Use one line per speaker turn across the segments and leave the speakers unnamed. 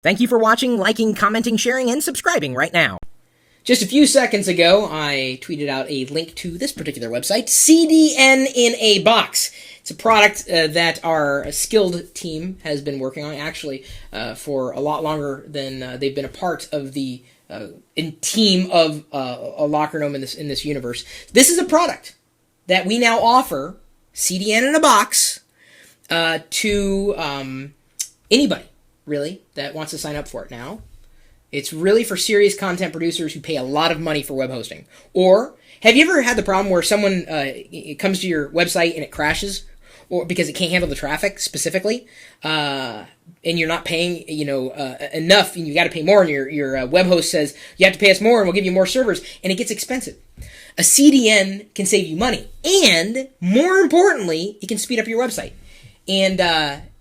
Thank you for watching, liking, commenting, sharing, and subscribing right now. Just a few seconds ago, I tweeted out a link to this particular website, CDN In A Box. It's a product that our skilled team has been working on, actually, for a lot longer than they've been a part of the team of a locker gnome in this universe. This is a product that we now offer, CDN In A Box, to anybody, really, that wants to sign up for it now. It's really for serious content producers who pay a lot of money for web hosting. Or, have you ever had the problem where someone comes to your website and it crashes, or because it can't handle the traffic specifically, and you're not paying, enough, and you got to pay more, and your web host says you have to pay us more, and we'll give you more servers, and it gets expensive. A CDN can save you money, and more importantly, it can speed up your website, and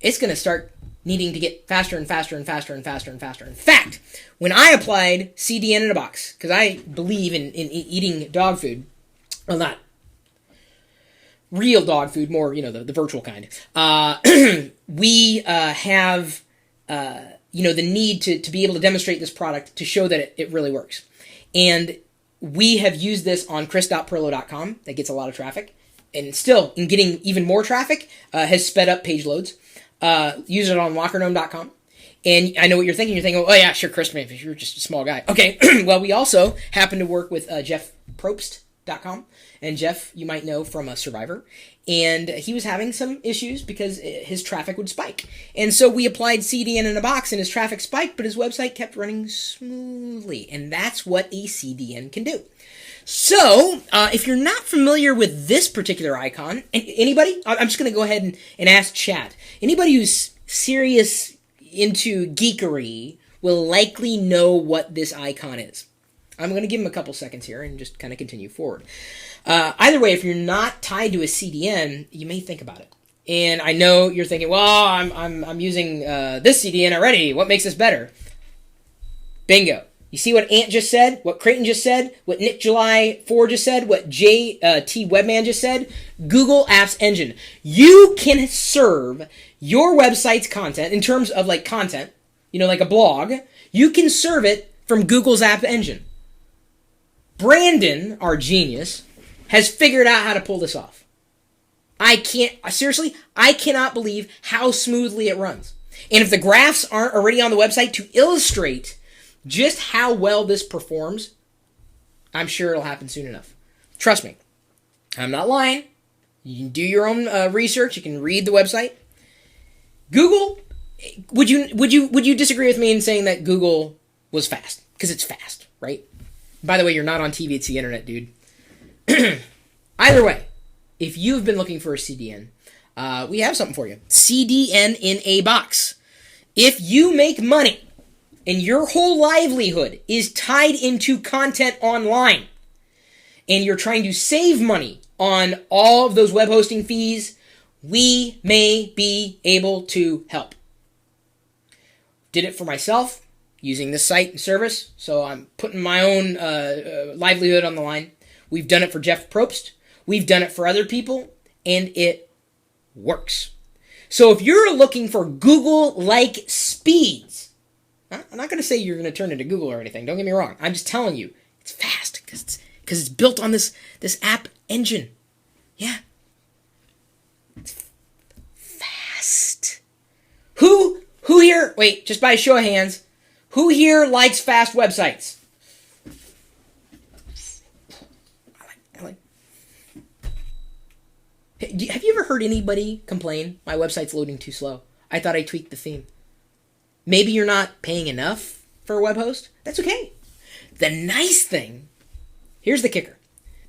it's going to start needing to get faster and faster and faster and faster and faster. In fact, when I applied CDN In A Box, because I believe in eating dog food, well, not real dog food, more, the virtual kind, we have, the need to be able to demonstrate this product to show that it really works. And we have used this on chris.perlo.com. That gets a lot of traffic. And still, in getting even more traffic, has sped up page loads. Use it on lockergnome.com. And I know what you're thinking. You're thinking, oh yeah, sure, Chris, man, you're just a small guy. Okay, well, we also happen to work with jeffprobst.com. And Jeff, you might know from Survivor. And he was having some issues because his traffic would spike. And so we applied CDN In A Box, and his traffic spiked, but his website kept running smoothly. And that's what a CDN can do. So, if you're not familiar with this particular icon, anybody? I'm just going to go ahead and ask chat. Anybody who's serious into geekery will likely know what this icon is. I'm going to give him a couple seconds here and just kind of continue forward. Either way, if you're not tied to a CDN, you may think about it. And I know you're thinking, well, I'm using this CDN already. What makes this better? Bingo. You see what Ant just said, what Creighton just said, what Nick July 4 just said, what JT Webman just said? Google Apps Engine. You can serve your website's content in terms of like content, like a blog. You can serve it from Google's App Engine. Brandon, our genius, has figured out how to pull this off. I cannot believe how smoothly it runs. And if the graphs aren't already on the website to illustrate just how well this performs, I'm sure it'll happen soon enough. Trust me. I'm not lying. You can do your own research. You can read the website. Google, would you disagree with me in saying that Google was fast? Because it's fast, right? By the way, you're not on TV. It's the internet, dude. Either way, if you've been looking for a CDN, we have something for you. CDN In A Box. If you make money and your whole livelihood is tied into content online, and you're trying to save money on all of those web hosting fees, we may be able to help. Did it for myself, using this site and service, so I'm putting my own livelihood on the line. We've done it for Jeff Probst. We've done it for other people, and it works. So if you're looking for Google-like speeds, I'm not going to say you're going to turn into Google or anything. Don't get me wrong. I'm just telling you, it's fast because it's built on this app engine. Yeah. It's fast. Who here, wait, just by a show of hands, who here likes fast websites? I like. Have you ever heard anybody complain, my website's loading too slow? I thought I tweaked the theme. Maybe you're not paying enough for a web host. That's okay. The nice thing, here's the kicker.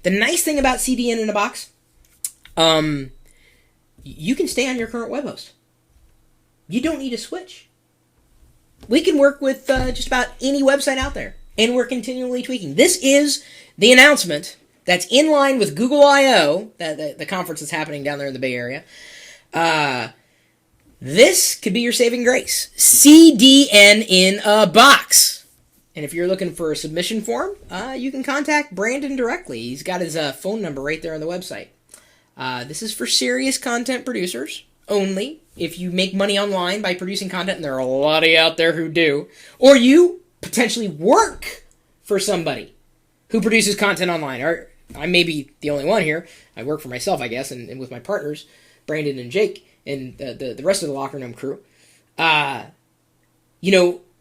The nice thing about CDN In A Box, you can stay on your current web host. You don't need to switch. We can work with just about any website out there, and we're continually tweaking. This is the announcement that's in line with Google I/O, the conference that's happening down there in the Bay Area. This could be your saving grace. CDN In A Box. And if you're looking for a submission form, you can contact Brandon directly. He's got his phone number right there on the website. This is for serious content producers. only, if you make money online by producing content, and there are a lot of you out there who do, or you potentially work for somebody who produces content online. Or I may be the only one here. I work for myself, I guess, and with my partners, Brandon and Jake, and the rest of the Locker Room crew.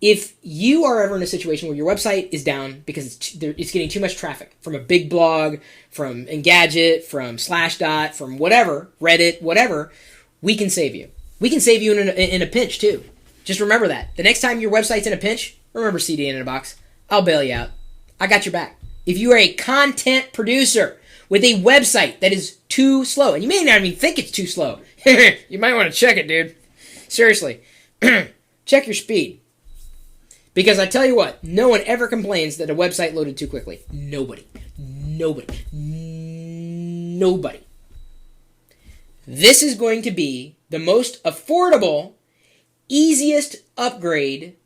If you are ever in a situation where your website is down because it's getting too much traffic from a big blog, from Engadget, from Slashdot, from whatever, Reddit, whatever, we can save you. We can save you in a pinch, too. Just remember that. The next time your website's in a pinch, remember CDN In A Box. I'll bail you out. I got your back. If you are a content producer with a website that is too slow, and you may not even think it's too slow, you might want to check it, dude. Seriously. Check your speed. Because I tell you what, no one ever complains that a website loaded too quickly. Nobody. This is going to be the most affordable, easiest upgrade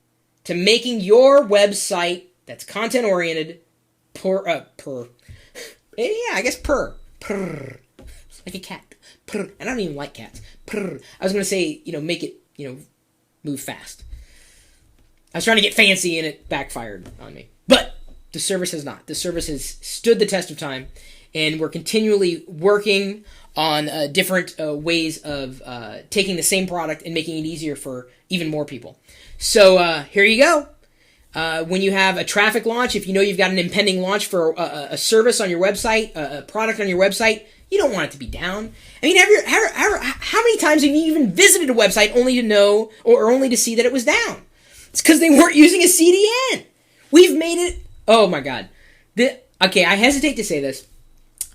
to making your website that's content-oriented purr. Like a cat. Purr. And I don't even like cats. Purr. I was going to say, make it, move fast. I was trying to get fancy and it backfired on me. But the service has not. The service has stood the test of time, and we're continually working on different ways of taking the same product and making it easier for even more people. So here you go. When you have a traffic launch, if you know you've got an impending launch for a service on your website, a product on your website, you don't want it to be down. I mean, how many times have you even visited a website only to know or only to see that it was down? It's because they weren't using a CDN. We've made it. Oh my God. Okay, I hesitate to say this.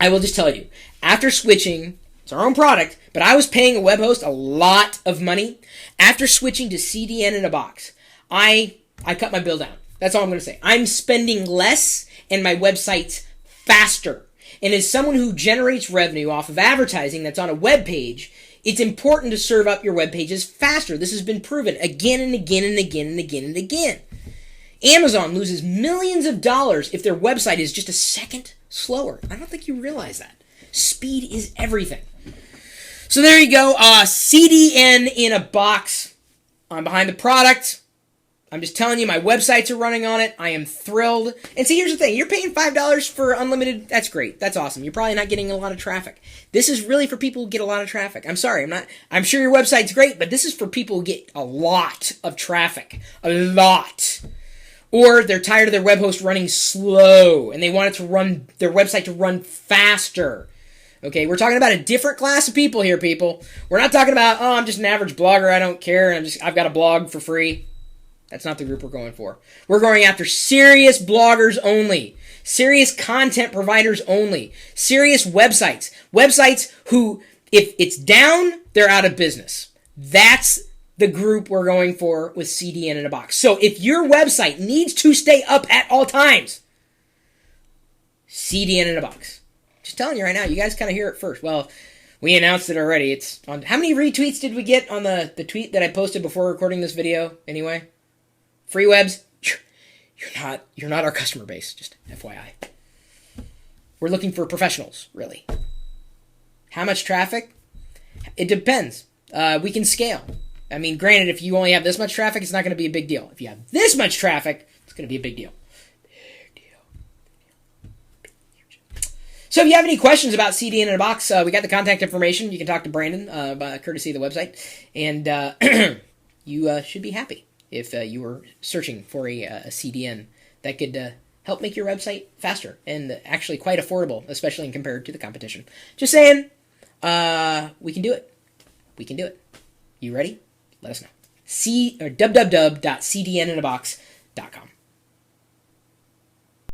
I will just tell you. After switching, it's our own product, but I was paying a web host a lot of money. After switching to CDN In A Box, I cut my bill down. That's all I'm going to say. I'm spending less and my website's faster. And as someone who generates revenue off of advertising that's on a web page, it's important to serve up your web pages faster. This has been proven again and again and again and again and again. Amazon loses millions of dollars if their website is just a second slower. I don't think you realize that. Speed is everything. So there you go. CDN In A Box. I'm behind the product. I'm just telling you, my websites are running on it. I am thrilled. And see, here's the thing. You're paying $5 for unlimited. That's great. That's awesome. You're probably not getting a lot of traffic. This is really for people who get a lot of traffic. I'm sorry. I'm sure your website's great, but this is for people who get a lot of traffic. A lot. Or they're tired of their web host running slow and they want their website to run faster. Okay, we're talking about a different class of people here, people. We're not talking about, I'm just an average blogger. I don't care. I've got a blog for free. That's not the group we're going for. We're going after serious bloggers only. Serious content providers only. Serious websites. Websites who, if it's down, they're out of business. That's the group we're going for with CDN In A Box. So if your website needs to stay up at all times, CDN In A Box. Just telling you right now, you guys kind of hear it first. Well, we announced it already. It's on. How many retweets did we get on the tweet that I posted before recording this video anyway? Free webs, you're not our customer base, just FYI. We're looking for professionals, really. How much traffic? It depends. We can scale. I mean, granted, if you only have this much traffic, it's not going to be a big deal. If you have this much traffic, it's going to be a big deal. So if you have any questions about CDN In A Box, we got the contact information. You can talk to Brandon, courtesy of the website. And you should be happy if you were searching for a CDN that could help make your website faster and actually quite affordable, especially compared to the competition. Just saying, we can do it. We can do it. You ready? Let us know. www.cdninabox.com.